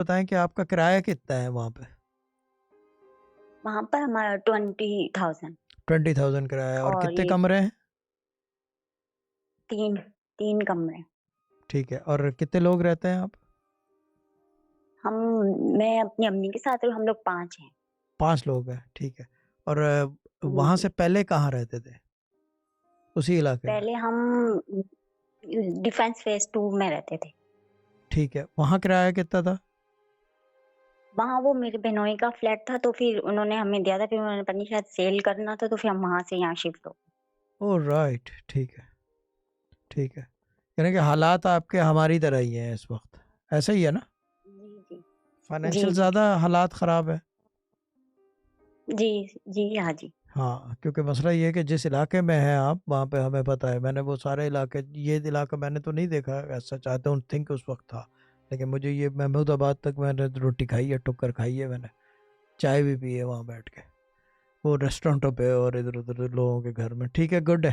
بتائیں کہ آپ کا کرایہ کتنا ہے وہاں پہ؟ وہاں پر ہمارا 20,000 20,000 کرایہ. اور اور کتنے یہ کمرے ہیں؟ تین کمرے. ٹھیک ہے. اور کتنے لوگ رہتے ہیں آپ؟ میں اپنی امی کے ساتھ ہوں، ہم لوگ 5 ہیں. 5 لوگ ہیں. ٹھیک ہے. اور جی وہاں جی. سے پہلے کہاں رہتے تھے اسی علاقے میں؟ پہلے ہم ڈیفینس فیز 2 میں رہتے تھے. ٹھیک ہے. وہاں کرایہ کتنا تھا؟ وہاں وہ میرے بہنوئی کا فلیٹ تھا، تو پھر انہوں نے ہمیں دیا تھا، پھر انہوں نے پتہ نہیں شاید سیل کرنا تھا، تو پھر ہم وہاں سے یہاں شفٹ ہو. او رائٹ. ٹھیک ہے. ٹھیک ہے. یعنی کہ حالات آپ کے ہماری طرح ہی ہیں اس وقت، ایسا ہی ہے نا؟ جی جی فائنینشیل جی جی زیادہ حالات خراب ہے. جی جی. ہاں جی. ہاں، کیونکہ مسئلہ یہ ہے کہ جس علاقے میں ہیں آپ وہاں پہ ہمیں پتہ ہے. میں نے وہ سارے علاقے، یہ علاقہ میں نے تو نہیں دیکھا ایسا، چاہتا ہوں تھنک اس وقت تھا، لیکن مجھے یہ محمود آباد تک میں نے روٹی کھائی ہے، ٹکر کھائی ہے، میں نے چائے بھی پی ہے وہاں بیٹھ کے وہ ریسٹورنٹوں پہ اور ادھر ادھر لوگوں کے گھر میں. ٹھیک ہے. گڈ ہے.